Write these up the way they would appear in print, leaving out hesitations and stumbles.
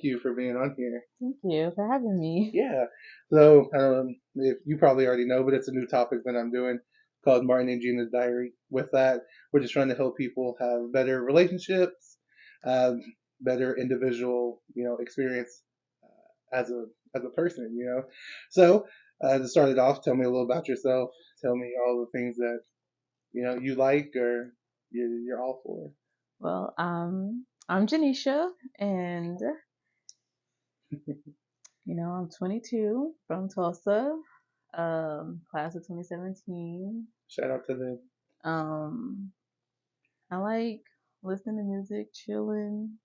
you for being on here. Thank you for having me. Yeah. So, if you probably already know, but it's a new topic that I'm doing called Martin and Gina's Diary. With that, we're just trying to help people have better relationships, um, better individual, experience as a person. So, to start it off, tell me a little about yourself. Tell me all the things that you like or you're all for. Well, I'm Janisha, and I'm 22 from Tulsa, class of 2017. Shout out to the. Um, I like listening to music, chilling,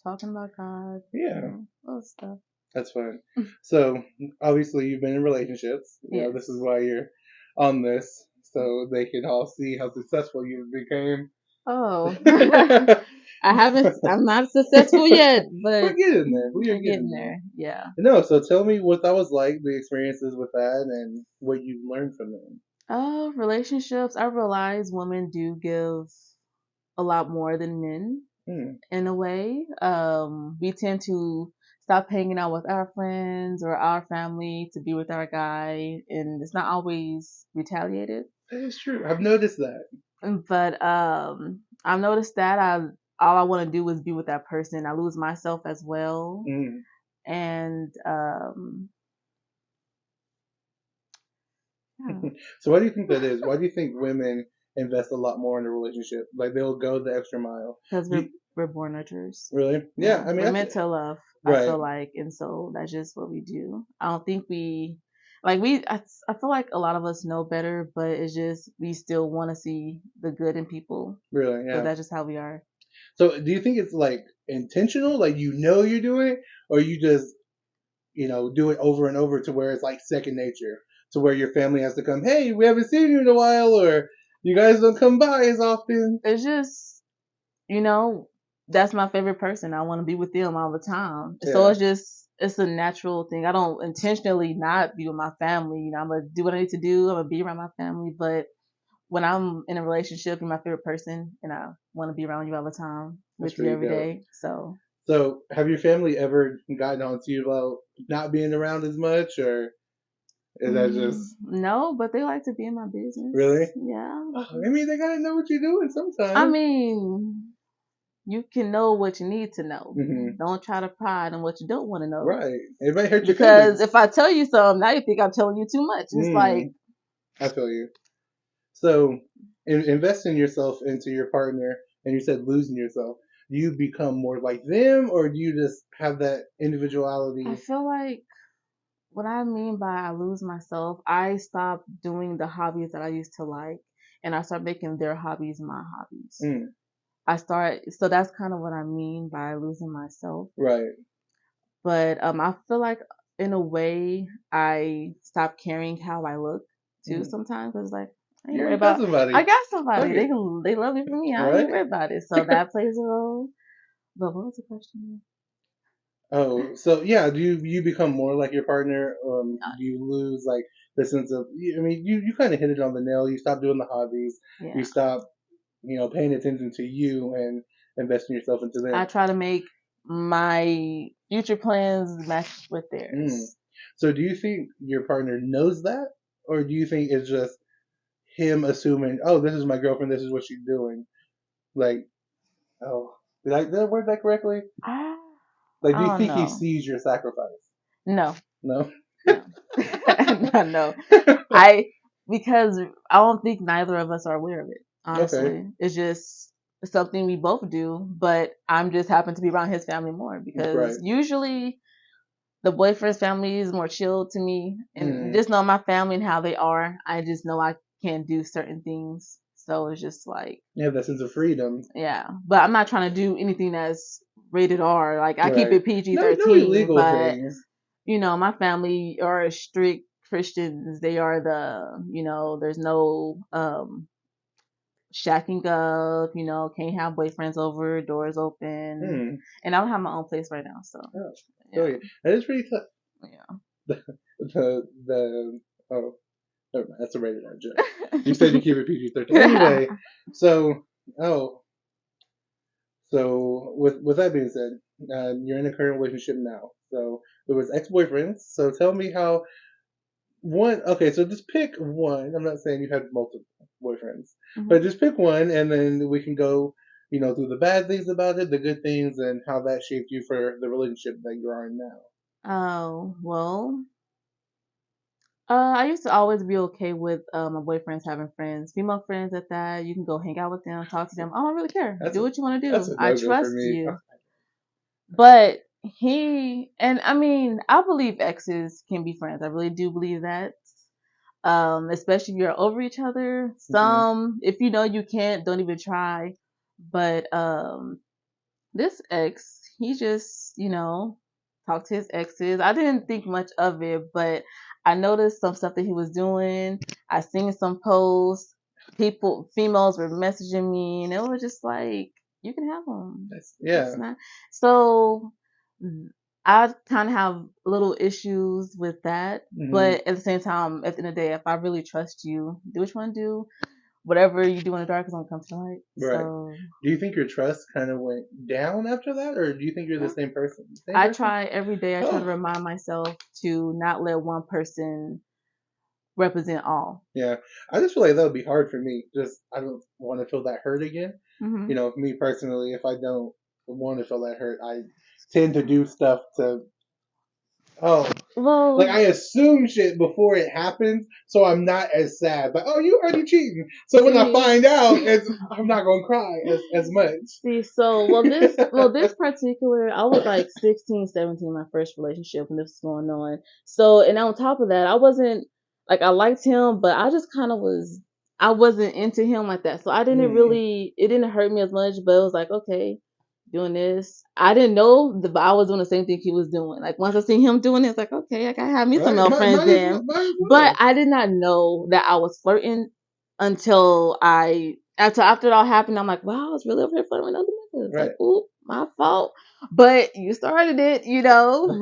talking about God, Yeah. all stuff. That's fine. So obviously you've been in relationships. This is Yes. why you're on this, so they can all see how successful you became. Oh, We're I'm not successful yet, but getting there. We are I'm getting getting there. there. Yeah. No, so tell me what that was like, the experiences with that, and what you learned from them. Relationships, I realize women do give a lot more than men Hmm. in a way. We tend to stop hanging out with our friends or our family to be with our guy, and it's not always retaliated. That is true. I've noticed that. But I've noticed that all I want to do is be with that person. I lose myself as well, Hmm. and yeah, So why do you think that is? Why do you think women invest a lot more in a relationship? Like they'll go the extra mile. because You, we're born nurturers. really? Yeah. Yeah, I mean, we're that's meant to love. I right. feel like, and so that's just what we do. I don't think we like we. I feel like a lot of us know better, but it's just we still want to see the good in people Really? because Yeah. that's just how we are. So do you think it's like intentional, like you're doing it, or you just do it over and over to where it's like second nature, to where your family has to come, hey, we haven't seen you in a while, or you guys don't come by as often. It's just you know that's my favorite person. I want to be with them all the time. So Yeah, it's a natural thing. I don't intentionally not be with my family. I'm gonna do what I need to do. I'm gonna be around my family, but when I'm in a relationship, you're my favorite person, and I want to be around you all the time, that's with you pretty every dope. day. So, So have your family ever gotten on to you about not being around as much, or is that just no, but they like to be in my really? business. Yeah. Oh, I mean, they gotta know what you're doing I sometimes. mean, you can know what you need to know. Hmm. Don't try to pry in what you don't want to know. Right. It might hurt your Because feelings. if I tell you something, now you think I'm telling you too much. It's like, Mm, I feel you. So, investing yourself into your partner, and you said losing yourself. Do you become more like them, or do you just have that I individuality? feel like what I mean by I lose myself, I stop doing the hobbies that I used to like, and I start making their hobbies my hobbies. Mm, So that's kind of what I mean by losing myself. right. But I feel like in a way I stop caring how I look too Mm. sometimes. 'Cause it's like I ain't You worried already got about. I somebody. got Fuck somebody. it. They love me for me. All I ain't right. worried about it. So that plays a role. But what was the question? Oh, so yeah, do you become more like your partner? Do you lose like the sense of? I mean, you kind of hit it on the nail. You stop doing the hobbies. You Yeah, stop, paying attention to you and investing yourself into I them. try to make my future plans match with Mm. theirs. So do you think your partner knows that, or do you think it's just him assuming, oh, this is my girlfriend, this is what she's doing? Like, oh, did I word that correctly? I Like, do I you don't think he know. sees your sacrifice? No, No. no, no, no. I because I don't think neither of us are aware of it. Okay. Honestly, it's just something we both do. But I'm just happen to be around his family more Right. because usually the boyfriend's family is more chill to me, and Mm. just know my family and how they are. I just know I can't do certain things, so it's just like You have that sense of freedom. yeah. But I'm not trying to do anything that's rated R. Like I keep Right. it PG No 13, illegal but things. my family are strict Christians. They are there's no shacking up, can't have boyfriends over, doors open. Hmm. And I don't have my own place right now, so Oh, yeah. feel you. That is pretty tough. Yeah. The oh, never mind. That's a rated R joke. You said you keep it PG-13. Anyway, so oh, So with that being said, you're in a current relationship now. So there was ex-boyfriends. So tell me how one. Okay, so just pick one. I'm not saying you had multiple boyfriends, but Hmm. just pick one, and then we can go, through the bad things about it, the good things, and how that shaped you for the relationship that you're in now. Oh, well, I used to always be okay with my boyfriends having friends, female friends at that. You can go hang out with them, talk to them. I don't really care. That's Do a what you want to that's do. a I no go for trust me. you. But and I mean, I believe exes can be friends. I really do believe that. Especially if you're over each other. Mm-hmm. Some, if you know you can't, don't even try. But this ex, he just, talked to his exes. I didn't think much of it, but I noticed some stuff that he was doing. I seen some posts. Females were messaging me, and it was just like, you can have them. It's Yeah. not. So I kind of have little issues with that, Mm-hmm. but at the same time, at the end of the day, if I really trust you, do what you want to do. Whatever you do in the dark is gonna come to light. Right. So Do you think your trust kind of went down after that, or do you think you're the yeah. same person? Same I person? try every day. I try to Oh, remind myself to not let one person represent all. yeah. I just feel like that would be hard for me. Just I don't want to feel that hurt again. Hmm. Me personally, if I don't want to feel that hurt, I tend to do stuff to oh, like Well, I assume shit before it happens, so I'm not as sad. Like, oh, you already cheating. So when I see, find out, I'm not gonna cry as much. see. So, this particular, I was like 16, 17, my first relationship when this was going on. So, and on top of that, I wasn't like I liked him, but I just kind of was. I wasn't into him like that. So I didn't Mm, really. It didn't hurt me as much, but it was like okay, doing this. I didn't know but I was doing the same thing he was doing. Like once I seen him doing it, it's like, okay, I gotta have me some right? male Might, friends might as well. then. Might as But well. I did not know that I was flirting until after it all happened. I'm like, wow, I was really over here flirting with other niggas. Like, Right. oop, my fault. But you started it, Well, the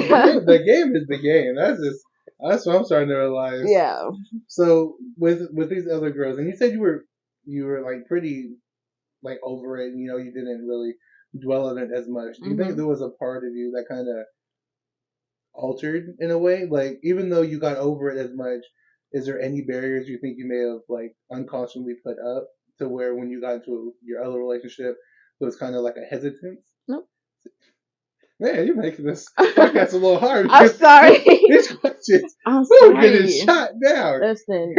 But game, the game is the game. That's what I'm starting to realize. yeah. So with these other girls, and you said you were like pretty like over it, and you didn't really dwell on it as much. Do you think Hmm. there was a part of you that kind of altered in a way? Like even though you got over it as much, is there any barriers you think you may have like unconsciously put up to where when you got into your other relationship, there was kind of like a hesitance? Nope. Man, you're making this podcast a little hard I'm because sorry. these questions, I'm we're getting sorry. shot down. Listen,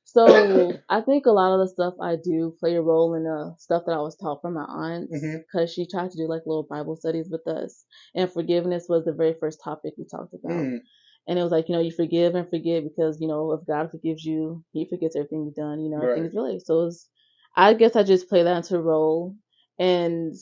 so I think a lot of the stuff I do play a role in the stuff that I was taught from my aunts Hmm. because she tried to do like little Bible studies with us. And forgiveness was the very first topic we talked about. Mm, And it was like, you forgive and forget because, if God forgives you, he forgets everything you've done, everything right, is really. So I guess I just play that into a role. And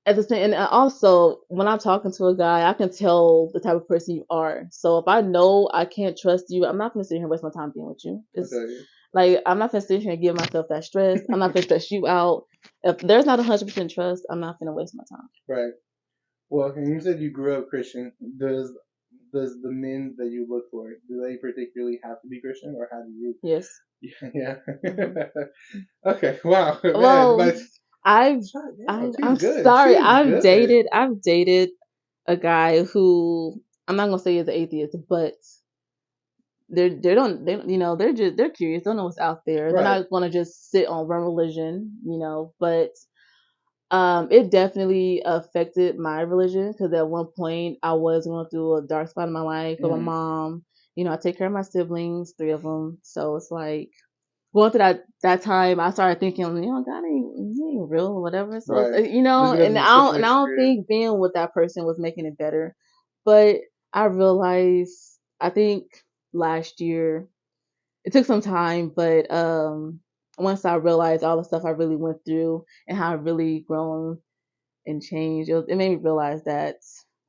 at the same, and also when I'm talking to a guy, I can tell the type of person you are. So if I know I can't trust you, I'm not gonna sit here and waste my time being with you. I It's tell you. like I'm not gonna sit here and give myself that stress. I'm not gonna stress you out. If there's not 100% trust, I'm not gonna waste my time. Right. Well, and you said you grew up Christian. Does the men that you look for, do they particularly have to be Christian, or how do you? Yes. Yeah. Hmm. Okay. Wow, man. Well, But I've, shut down. I'm She's good. sorry. She's good. I've dated a guy who I'm not gonna say is an atheist, but they're curious, don't know what's out there. They're Right. not gonna just sit on one religion, but it definitely affected my religion because at one point I was going through a dark spot in my life with my Mm, mom. I take care of my siblings, three of them, so it's like going through that time. I started thinking, God he ain't real or whatever. So right. Just because and of I the don't slippery spirit. think being with that person was making it better, but I realized I think last year it took some time, but once I realized all the stuff I really went through and how I've really grown and changed, it made me realize that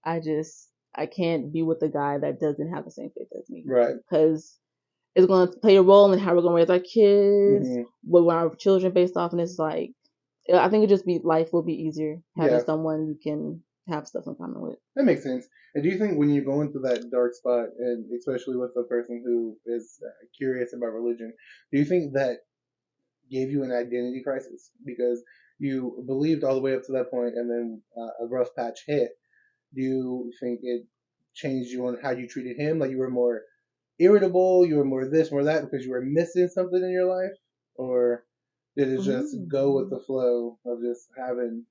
I can't be with a guy that doesn't have the same faith as me Right. because it's going to play a role in how we're going to raise our kids, Hmm. what we want our children based off, and it's like I think it just be life will be easier having Yeah, someone you can have stuff in common with. that makes sense. And do you think when you go into that dark spot, and especially with a person who is curious about religion, do you think that gave you an identity crisis? Because you believed all the way up to that point, and then a rough patch hit. Do you think it changed you on how you treated him? Like you were more irritable, you were more this, more that because you were missing something in your life, or did it just go with the flow of just having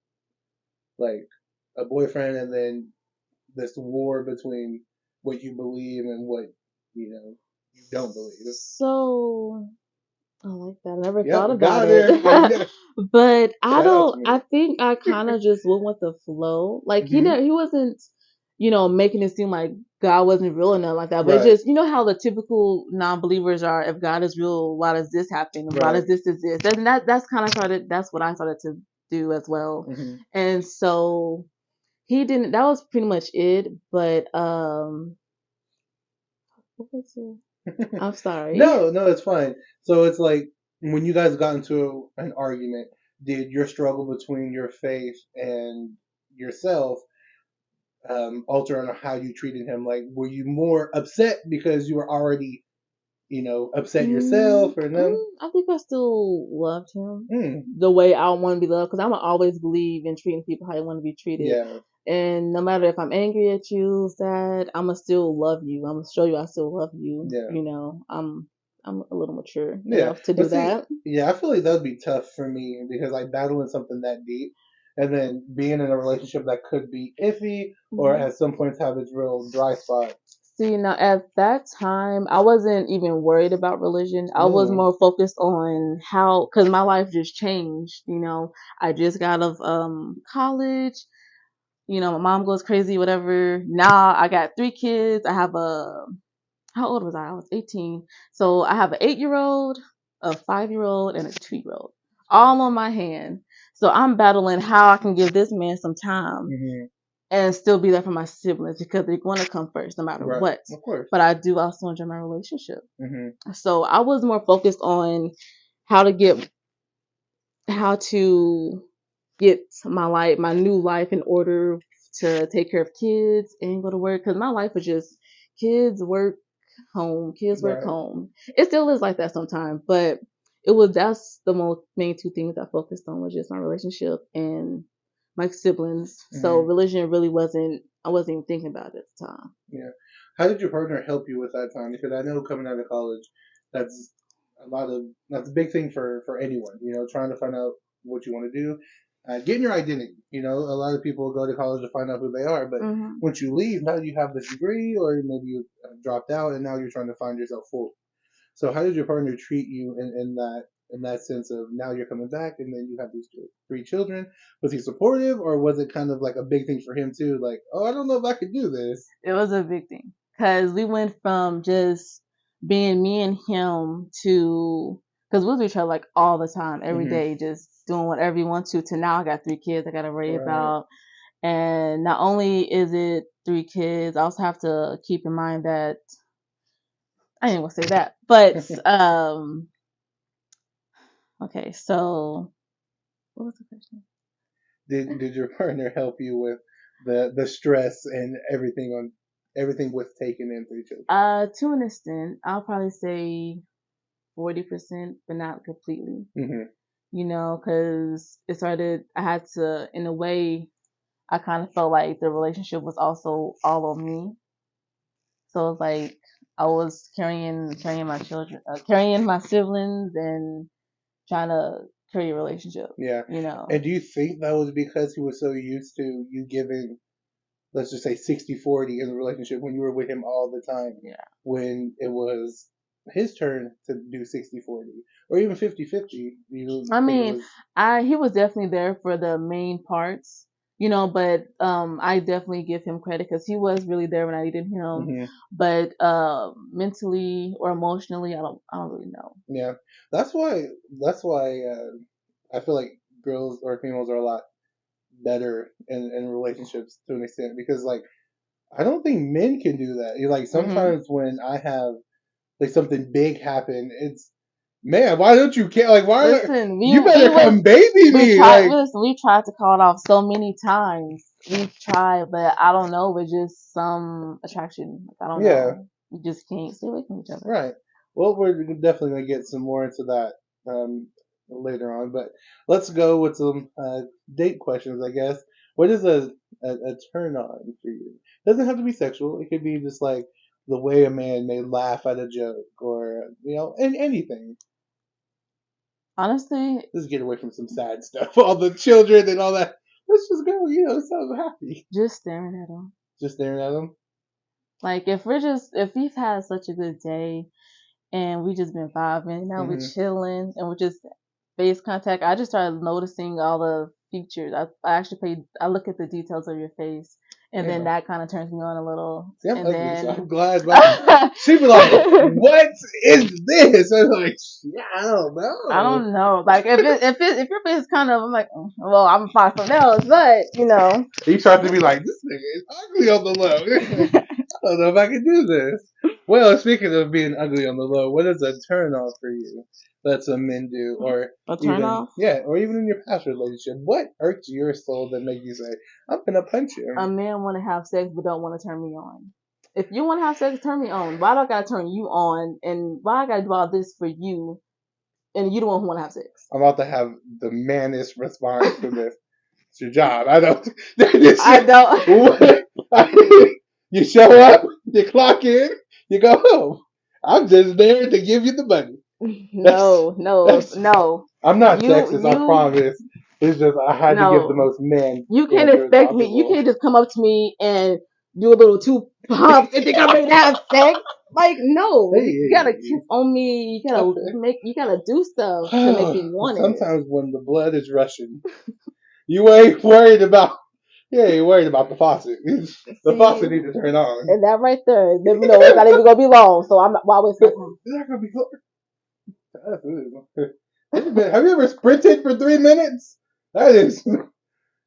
like a boyfriend and then this war between what you believe and what you don't believe? So I like that. I never thought Yep, about got it. it. But I That helps don't, me. I think I kind of just went with the flow. Like Hmm. he wasn't, making it seem like God wasn't real or nothing like that. But it's Right, just, how the typical non-believers are. If God is real, why does this happen? Why right. does this exist? And that's what I started to do as well. Hmm. And so he didn't, that was pretty much it. But, what was it? I'm sorry. No, no, it's fine. So it's like when you guys got into an argument, did your struggle between your faith and yourself alter on how you treated him? Like, were you more upset because you were already, upset yourself or no? I think I still loved him Mm, the way I want to be loved because I'm always believe in treating people how you want to be treated. yeah, And no matter if I'm angry at you, sad, I'ma still love you. I'm gonna show you I still love you. yeah, I'm a little mature yeah. enough to do But see, that. yeah, I feel like that would be tough for me because like battling something that deep and then being in a relationship that could be iffy or Mhm. at some points have its real dry spot. See, now at that time, I wasn't even worried about religion. I was Mm, more focused on how, because my life just changed. I just got out of college. My mom goes crazy, whatever. Now I got 3 kids. I have how old was I? I was 18. So I have an 8-year old, a 5-year old, and a 2-year old, all on my hand. So I'm battling how I can give this man some time hmm. and still be there for my siblings because they're going to come first no matter Right, what. of course. But I do also enjoy my relationship. Hmm. So I was more focused on how to get how to get my new life in order to take care of kids and go to work because my life was just kids work home, kids work Right. home. It still is like that sometimes, but that's the most main 2 things I focused on was just my relationship and my siblings. So Hmm. religion really wasn't I wasn't even thinking about it at the time. Yeah. How did your partner help you with that time? Because I know coming out of college, that's that's a big thing for anyone. Trying to find out what you want to do, getting your identity. A lot of people go to college to find out who they are, but Hmm. once you leave, now you have this degree, or maybe you dropped out, and now you're trying to find yourself full. So how did your partner treat you in that sense of now you're coming back and then you have these 3 children? Was he supportive or was it kind of like a big thing for him too? Like, oh, I don't know if I could do this. It was a big thing because we went from just being me and him to because we was with each other like all the time, every Hmm. day, just doing whatever you want to now I got 3 kids I got to worry Right. about. And not only is it 3 kids, I also have to keep in mind that I didn't want to say that, but okay, so what was the question? Did your partner help you with the stress and everything with taking in 3 children? To an extent, I'll probably say 40%, but not completely. Hmm. Because I had to, in a way, I kind of felt like the relationship was also all on me. So it's like I was carrying my children, carrying my siblings, and trying to carry a relationship. Yeah. You know. And do you think that was because he was so used to you giving, let's just say 60-40 in the relationship when you were with him all the time, Yeah. when it was his turn to do 60-40 or even 50-50? You I think it mean, was? he was definitely there for the main parts, but I definitely give him credit because he was really there when I needed him. Hmm. But mentally or emotionally, I don't really know. Yeah, that's why I feel like girls or females are a lot better in relationships to an extent because like I don't think men can do that. You like Hmm. sometimes when I have like something big happen, it's man, why don't you care? Like why Listen, you better come baby me? Like we tried to call it off so many times. We tried, but I don't know. It's just some attraction. Like I don't yeah, know. We just can't stay away from each other. right. Well, we're definitely gonna get some more into that. Um, later on. But let's go with some date questions, I guess. What is a turn on for you? Doesn't have to be sexual. It could be just like the way a man may laugh at a joke, or anything. Honestly, Let's get away from some sad stuff, all the children and all that. Let's just go, so happy. just staring at him. Just staring at them. Like if we've had such a good day and we just been vibing, and now we're chilling and we're just face contact. I just started noticing all the features. I look at the details of your face, and then that kind of turns me on a little. See, I'm and ugly, then so I'm glad. She'd be like, "What is this?" I'm like, "Yeah, I don't know." I don't know. Like if your face is kind of, I'm like, well, I'm fine something else, but He starts to be like, "This nigga is ugly on the low." I don't know if I can do this. Well, speaking of being ugly on the low, what is a turn off for you that some men do, or a turn off? Yeah, or even in your past relationship, what irks your soul that make you say, "I'm gonna punch you"? A man want to have sex but don't want to turn me on. If you want to have sex, turn me on. Why do I gotta turn you on? And why I gotta do all this for you? And you the one who want to have sex. I'm about to have the manest response to this. It's your job. I don't. I don't. You show up, you clock in, you go home. I'm just there to give you the money. No. I'm not sexist, I promise. It's just I had to give the most man. You can't expect me. You can't just come up to me and do a little two pumps and think I'm ready to have sex. Like no, you gotta kiss on me. You gotta do stuff to make me want it. Sometimes when the blood is rushing, you ain't worried about. Yeah, you're worried about the faucet. The faucet needs to turn on. And that right there, then it's not even gonna be long. So I'm not. Why waste my time? It's not gonna be long. Have you ever sprinted for 3 minutes? That is, and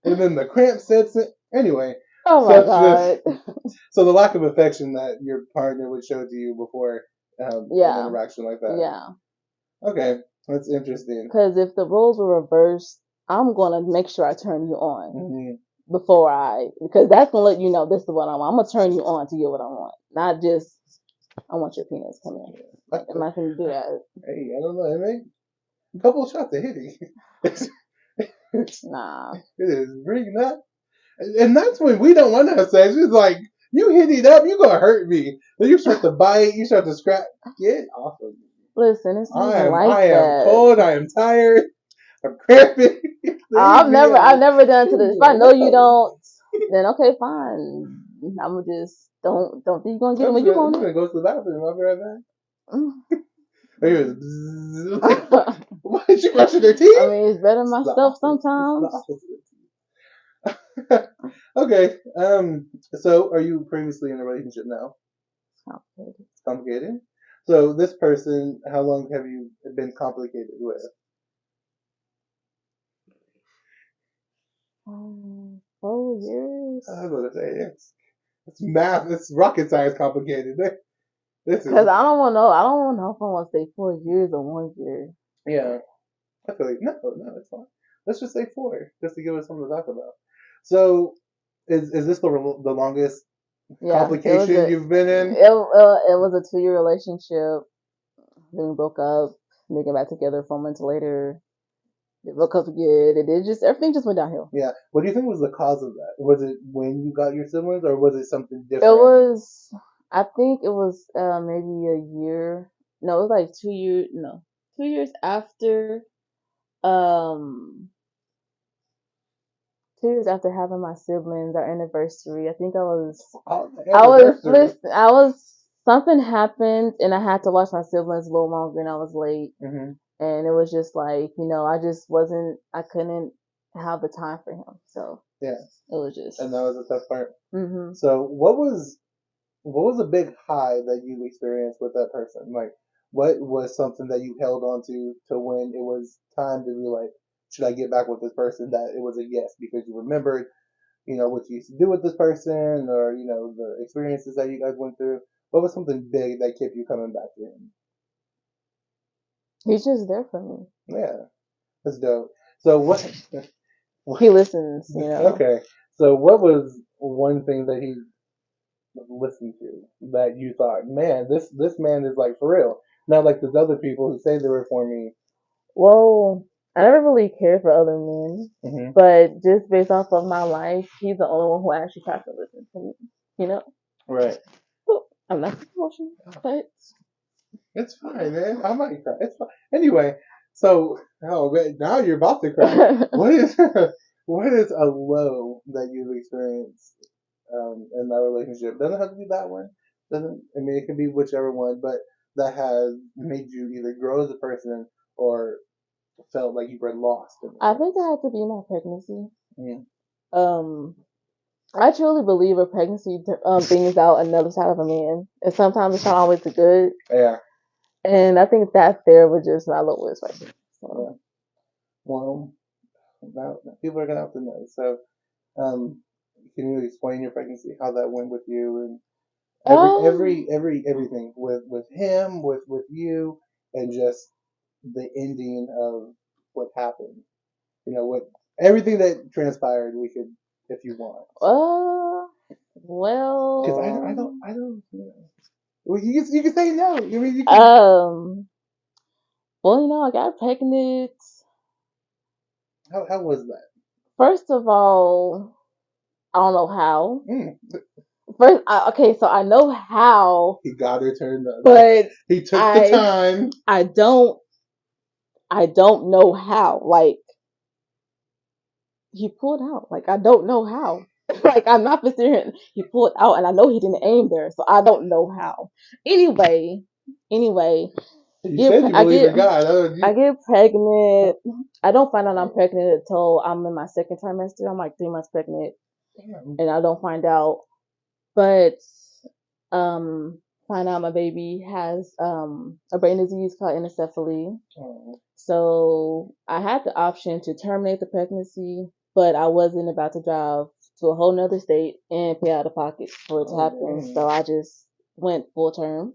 then the cramp sets in. Anyway. Oh my god. So the lack of affection that your partner would show to you before an interaction like that. Yeah. Okay, that's interesting. Because if the roles were reversed, I'm gonna make sure I turn you on because that's gonna let you know this is what I want. I'm gonna turn you on to get what I want, not just I want your penis. Come here. I'm not gonna do that. Hey, I don't know. I mean, a couple of shots of hitting. Nah. It is bringing that. And that's when we don't want to have sex. It's like, you hit it up, you gonna hurt me. Then you start to bite, you start to scratch. Get off of me. Listen, it's not that. I am cold, I am tired, I'm cramping. I've never done to this. If I know you don't, then okay, fine. I'm just don't think you're gonna get it when you want it. I'm gonna go to the bathroom. I'll be right back. Why is she brushing her teeth? I mean, it's better than myself sometimes. Okay. So, are you previously in a relationship now? Complicated. So, this person, how long have you been complicated with? 4 years. I was gonna say it's math. It's rocket science complicated. Because I don't want to know. I don't know if I want to say 4 years or 1 year. Yeah. I feel like no, it's fine. Let's just say 4, just to give us something to talk about. So, is this the longest complication you've been in? It was a 2-year relationship. Then we broke up. Then we got back together 4 months later. They broke up again. Everything just went downhill. Yeah. What do you think was the cause of that? Was it when you got your siblings, or was it something different? I think it was maybe a year. No, it was like 2 years. No, 2 years after. 2 years after having my siblings, our anniversary. I think something happened and I had to watch my siblings a little longer and I was late. Mm-hmm. And it was just like, I couldn't have the time for him. So yeah, it was just. And that was the tough part. Mm-hmm. So what was a big high that you experienced with that person? Like, what was something that you held on to when it was time to be like, should I get back with this person? That it was a yes because you remembered, what you used to do with this person, or the experiences that you guys went through. What was something big that kept you coming back to him? He's just there for me. Yeah, that's dope. So what? He listens. Okay. So what was one thing that he listened to that you thought, man, this man is like for real? Not like those other people who say they were for me. Well, I never really cared for other men, but just based off of my life, he's the only one who actually tried to listen to me. You know, Right. so, I'm not emotional, but It's fine, man. I might cry. It's fine. Anyway, so oh man, now you're about to cry. What is what is a low that you've experienced in that relationship? Doesn't have to be that one. Doesn't I mean it can be whichever one, but that has made you either grow as a person or felt like you were lost. I think it had to be my pregnancy. Mm. I truly believe a pregnancy brings out another side of a man, and sometimes it's not always the good. Yeah. And I think that there was just my lowest right there. So. Yeah. Well, people are gonna have to know. So, can you explain your pregnancy, how that went with you, and everything with him, with you, and just the ending of what happened. You know what everything that transpired. We could, if you want. Well, because I don't. You know. Well, you can say no. I mean, you can. Well, I got pregnant. How was that? First of all, I don't know how. First, okay, so I know how. He got her turned up, but he took the time. I don't know how. Like he pulled out. Like I don't know how. Like I'm not here. He pulled out, and I know he didn't aim there, so I don't know how. Anyway. You said you believe in God. I get pregnant. I don't find out I'm pregnant until I'm in my second trimester. I'm like 3 months pregnant, and I don't find out. But find out my baby has a brain disease called anencephaly. So I had the option to terminate the pregnancy, but I wasn't about to drive to a whole nother state and pay out of pocket for it to happen. So I just went full term.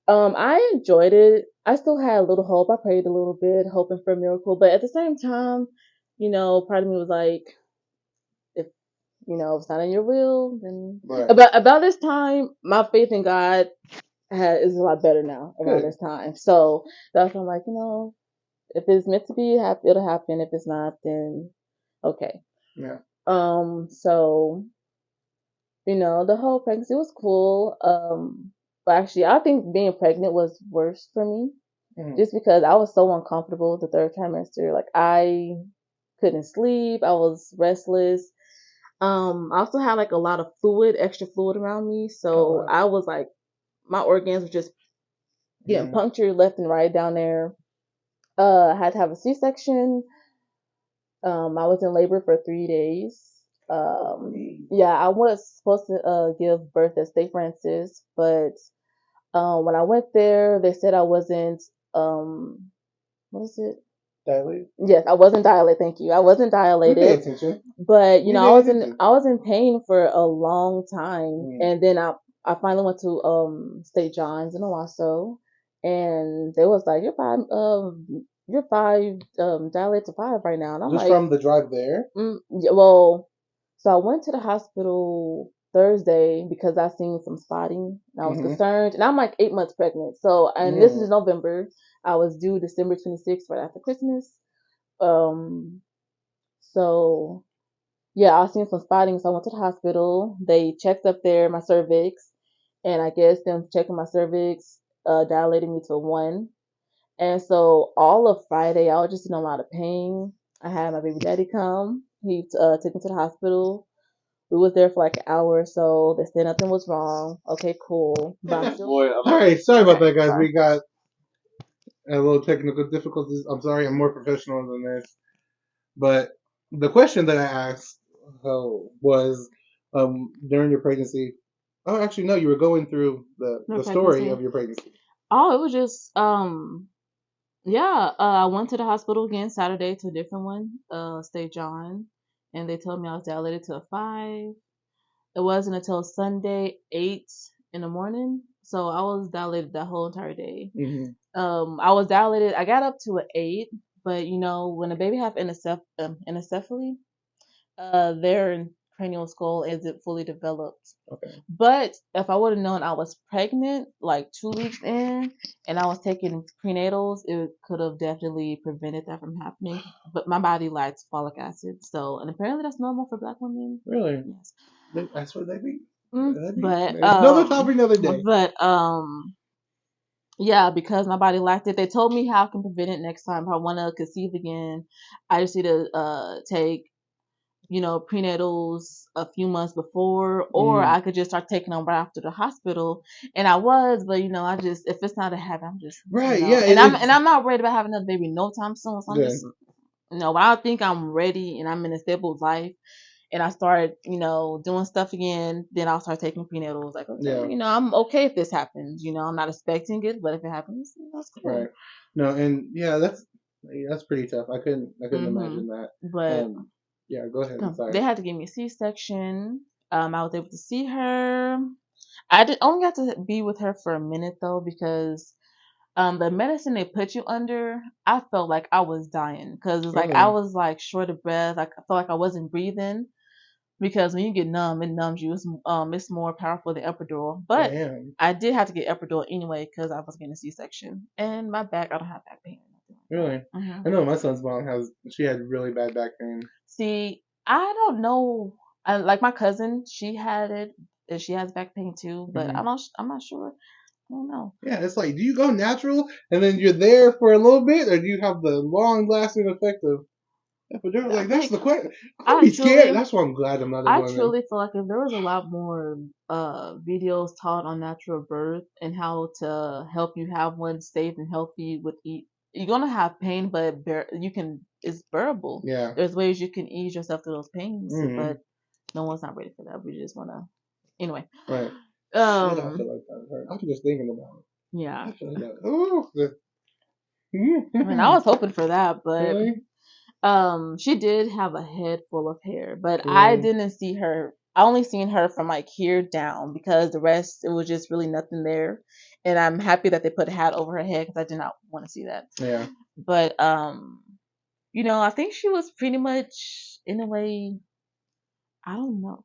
I enjoyed it. I still had a little hope. I prayed a little bit, hoping for a miracle. But at the same time, part of me was like, if it's not in your will, then right. About this time, my faith in God is a lot better now around this time. So that's why I'm like, if it's meant to be, it'll happen. If it's not, then okay. Yeah. So the whole pregnancy was cool. But actually, I think being pregnant was worse for me, just because I was so uncomfortable the third trimester. Like I couldn't sleep. I was restless. I also had like a lot of extra fluid around me, so I was like, my organs were just getting punctured left and right down there. I had to have a C-section. I was in labor for 3 days. Yeah, I was supposed to give birth at St. Francis, but when I went there, they said I wasn't what is it? Dilated? Yes, I wasn't dilated. Thank you. I wasn't dilated. We pay attention. But I was in pain for a long time, and then I finally went to St. John's in Owasso, and they was like, you're five dilated to 5 right now, and I'm just like, from the drive there. Yeah, well, so I went to the hospital Thursday because I seen some spotting, and I was concerned, and I'm like 8 months pregnant. So, and this is November. I was due December 26th, right after Christmas. So yeah, I was seeing some spotting, so I went to the hospital. They checked up there my cervix, and I guess them checking my cervix dilated me to a 1. And so all of Friday, I was just in a lot of pain. I had my baby daddy come. He took me to the hospital. We was there for like an hour or so. They said nothing was wrong. Okay, cool. But Boy, all right, sorry about that, guys. We got a little technical difficulties. I'm sorry, I'm more professional than this. But the question that I asked was during your pregnancy. Oh, actually, no, you were going through the story of your pregnancy. Oh, it was just yeah. I went to the hospital again Saturday to a different one, St. John, and they told me I was dilated to a 5. It wasn't until Sunday 8 in the morning, so I was dilated that whole entire day. I was dilated. I got up to an 8, but when a baby have anencephaly, their cranial skull isn't fully developed. Okay. But if I would have known I was pregnant, like 2 weeks in, and I was taking prenatals, it could have definitely prevented that from happening. But my body lacks folic acid, so and apparently that's normal for Black women. Really? Yes. That's what they be. But Another topic, another day. yeah, because my body lacked it. They told me how I can prevent it next time if I want to conceive again. I just need to take prenatals a few months before, or I could just start taking them right after the hospital. And I was, but I just, if it's not a habit, I'm just right. Yeah, and I'm not worried about having another baby no time soon. So I'm just when I think I'm ready and I'm in a stable life, and I start doing stuff again, then I'll start taking prenatals. Like, okay, I'm okay if this happens. I'm not expecting it, but if it happens, that's cool. Right. No, and yeah, that's pretty tough. I couldn't imagine that. But yeah, go ahead. Sorry. They had to give me a C-section. I was able to see her. I only got to be with her for a minute though, because the medicine they put you under, I felt like I was dying because it's like I was like short of breath. I felt like I wasn't breathing because when you get numb, it numbs you. It's more powerful than epidural. But I did have to get epidural anyway because I was getting a C-section, and my back, I don't have back pain. Really? I know my son's mom she had really bad back pain. See, I don't know. Like my cousin, she had it, and she has back pain too. But I'm not sure. I don't know. Yeah, it's like, do you go natural and then you're there for a little bit, or do you have the long lasting effect of epidural? Like that's the question. I'd be scared. That's why I'm glad I'm not a woman. I truly feel like if there was a lot more videos taught on natural birth and how to help you have one safe and healthy with you're gonna have pain, but it's bearable. Yeah. There's ways you can ease yourself through those pains, but no one's not ready for that. We just wanna anyway. Right. Shit, I feel like that hurt. I'm just thinking about it. Yeah. I feel like that. Oh. I mean, I was hoping for that, but really? She did have a head full of hair, but I didn't see her. I only seen her from like here down because the rest, it was just really nothing there. And I'm happy that they put a hat over her head because I did not want to see that. Yeah. But I think she was pretty much in a way, I don't know,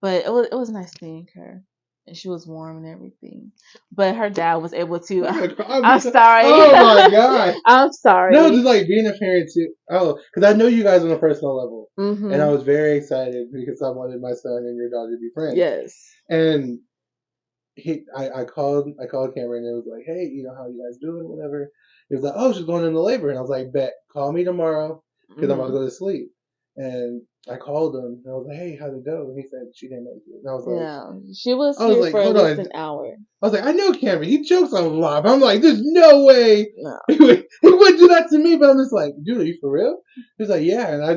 but it was nice seeing her. And she was warm and everything. But her dad was able to. I'm sorry. Oh my god. I'm sorry. No, just like being a parent too. Oh, because I know you guys on a personal level. And I was very excited because I wanted my son and your daughter to be friends. Yes. And I called Cameron and it was like, hey, how you guys doing? Whatever. He was like, oh, she's going into labor. And I was like, bet, call me tomorrow because I'm about to go to sleep. And I called him and I was like, hey, how'd it go? And he said she didn't make it. And I was like, yeah, she was here for at least an hour. I was like, I know Cameron. He jokes a lot. But I'm like, there's no way he would do that to me. But I'm just like, dude, are you for real? He's like, yeah. And I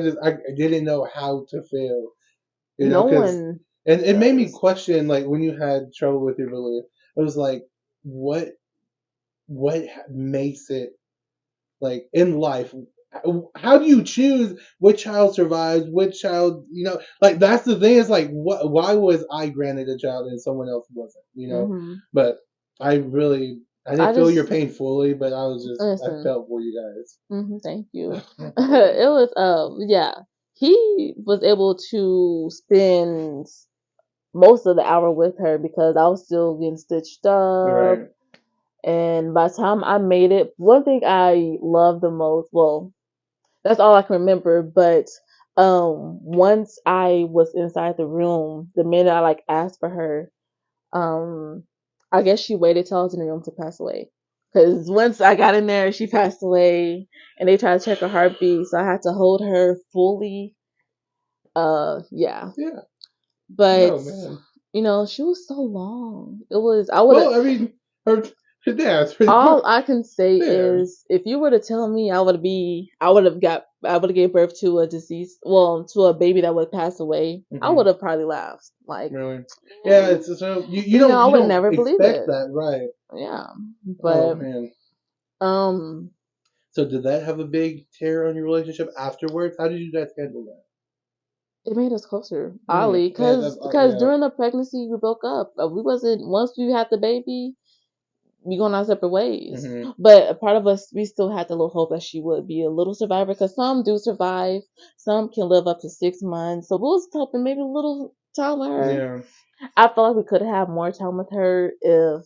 didn't know how to feel. No one. And it made me question, like, when you had trouble with your belief, it was like, what makes it, like, in life? How do you choose which child survives, which child, like, that's the thing. Is like, why was I granted a child and someone else wasn't, But I didn't feel your pain fully, but I felt for you guys. Thank you. It was, yeah, he was able to spend most of the hour with her because I was still getting stitched up. Right. And by the time I made it, one thing I loved the most, well, that's all I can remember, but once I was inside the room, the minute I like asked for her, I guess she waited till I was in the room to pass away. Because once I got in there, she passed away, and they tried to check her heartbeat, so I had to hold her fully. Yeah. Yeah. But she was so long. It was. Her dad's pretty all much. I can say is, if you were to tell me I would have gave birth to a deceased, to a baby that would pass away, I would have probably laughed. Like, really? Yeah, it's so you don't. I would never believe it. That, right? Yeah, but oh man. So did that have a big tear on your relationship afterwards? How did you guys handle that? It made us closer, oddly, because during the pregnancy we broke up. We wasn't once we had the baby. we going our separate ways. Mm-hmm. But a part of us, we still had the little hope that she would be a little survivor, because some do survive. Some can live up to 6 months. So we was hoping maybe a little time with her. Yeah. I felt like we could have more time with her if,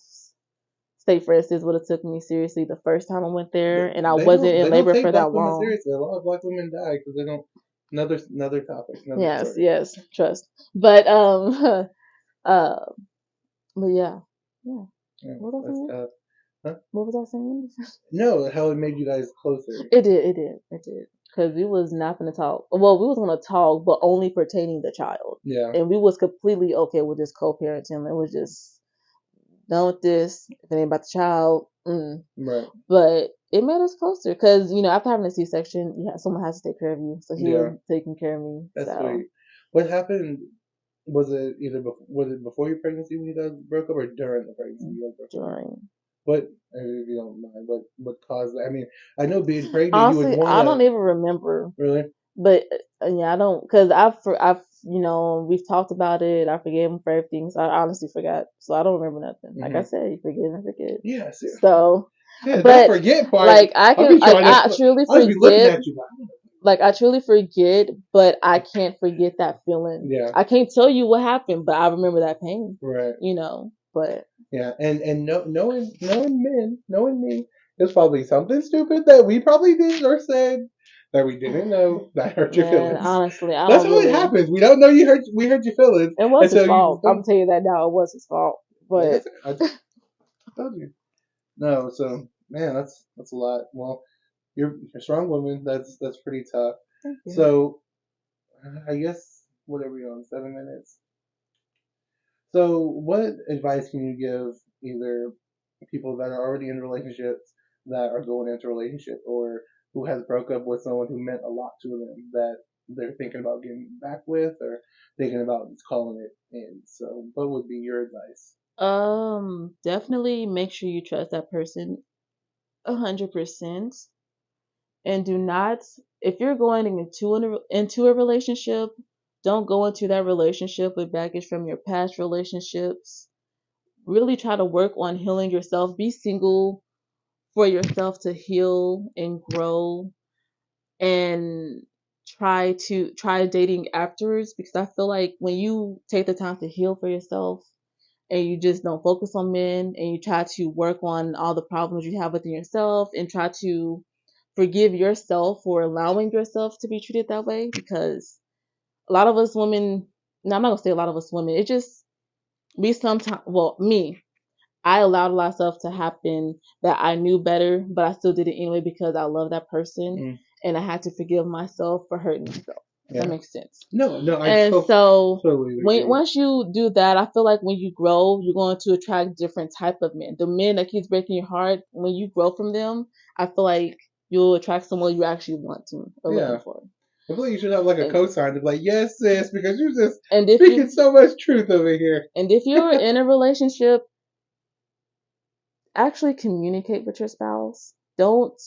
say for instance, would have took me seriously the first time I went there, and I wasn't They in don't labor take for black that women long. seriously. A lot of black women die because they don't. Another topic, another Yes, story. yes, trust. But uh, but yeah, yeah. Yeah, What was I that's saying? tough. Huh? What was I saying? No, how it made you guys closer. It did. Because we was not gonna talk. Well, we was gonna talk, but only pertaining the child. Yeah. And we was completely okay with just co-parenting. It was just done with this. If it ain't about the child, Right. But it made us closer because after having a C-section, someone has to take care of you. So he Yeah. was taking care of me. That's So sweet. What happened? Was it was it before your pregnancy when you guys broke up, or during the pregnancy you guys broke up? during. What, if you don't mind, what caused that? I mean, I know being pregnant, you would Honestly, want I don't to even remember. really. But yeah, I don't, because I've we've talked about it. I forgave him for everything, so I honestly forgot. So I don't remember nothing. Like I said, you forget and forget. Yeah. See, So, yeah, that but forget part. like I I'll can, be like trying I to. truly I'll just be looking forget. at you. Like I truly forget, but I can't forget that feeling. Yeah. I can't tell you what happened, but I remember that pain. Right. But Yeah, and knowing me, it's probably something stupid that we probably did or said that we didn't know that hurt your man, feelings. honestly, I That's don't how it really. happens. We don't know we hurt your feelings It was his until you fault. just I'm don't. gonna tell you that now. It was his fault. Yeah, But I told you. No, so man, that's a lot. Well, you're a strong woman. That's pretty tough. thank you. So I guess what are we on? 7 minutes. So what advice can you give either people that are already in relationships that are going into a relationship, or who has broke up with someone who meant a lot to them that they're thinking about getting back with, or thinking about just calling it in? So what would be your advice? Definitely make sure you trust that person 100%, and do not. If you're going into a relationship, don't go into that relationship with baggage from your past relationships. Really try to work on healing yourself. Be single for yourself to heal and grow, and try dating afterwards, because I feel like when you take the time to heal for yourself and you just don't focus on men and you try to work on all the problems you have within yourself and try to forgive yourself for allowing yourself to be treated that way, because a lot of us women, no, I'm not gonna say a lot of us women, it just, we sometimes, well, me, I allowed a lot of stuff to happen that I knew better, but I still did it anyway because I love that person, Mm, and I had to forgive myself for hurting myself. If that yeah. makes sense. No, I And so totally when agree. once you do that, I feel like when you grow, you're going to attract different type of men. The men that keeps breaking your heart, when you grow from them, I feel like you'll attract someone you actually want to or looking Yeah. for. I feel like you should have like a And cosign to be like, yes, sis, because you're just and if speaking you so much truth over here. and if you're in a relationship, actually communicate with your spouse. Don't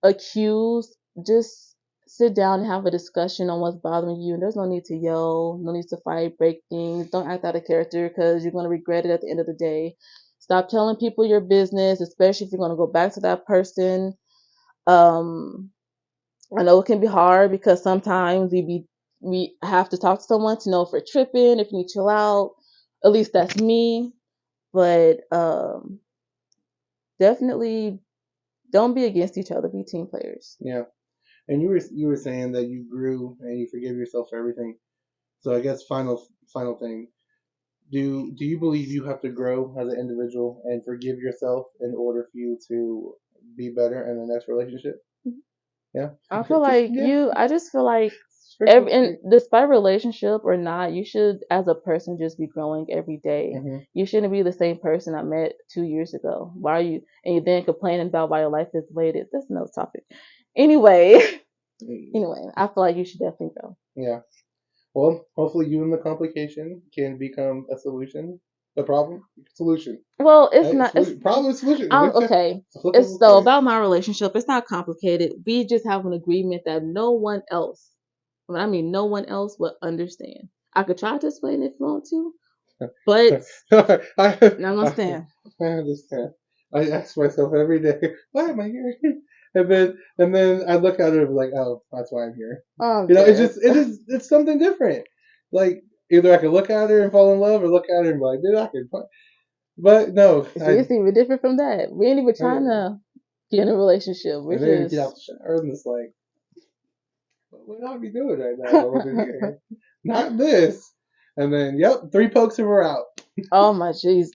accuse, just sit down and have a discussion on what's bothering you. And there's no need to yell, no need to fight, break things. Don't act out of character because you're going to regret it at the end of the day. Stop telling people your business, especially if you're going to go back to that person. Um, I know it can be hard because sometimes we have to talk to someone to know if we're tripping, if we need to chill out. At least that's me. But definitely don't be against each other. Be team players. Yeah. And you were saying that you grew and you forgive yourself for everything. So I guess final thing. Do you believe you have to grow as an individual and forgive yourself in order for you to be better in the next relationship? Yeah. I feel like Yeah. I just feel like Straight. and despite relationship or not, you should, as a person, just be growing every day. Mm-hmm. You shouldn't be the same person I met 2 years ago. Why are you, and you then complaining about why your life is the way it is? That's another topic. Anyway, anyway, I feel like you should definitely grow. Yeah. Well, hopefully you and the complication can become a solution. The problem, solution. Well, it's Hey, not. It's solution. Problem, solution. okay. Flip of It's a so coin. about my relationship. It's not complicated. We just have an agreement that no one else, when I mean no one else, will understand. I could try to explain if you want to, but I, I'm gonna I, stand. I understand. I ask myself every day, why am I here? And then I look at it and be like, oh, that's why I'm here. Oh, I'm It's dead. just it's something different. Like either I could look at her and fall in love, or look at her and be like, dude, I could. But no, See, it's even different from that. We ain't even trying I to get in a relationship. We're and then get out just. the shower and it's like, what would I be doing right now if I wasn't here? Not this. And then, yep, 3 pokes and we're out. Oh my jeez.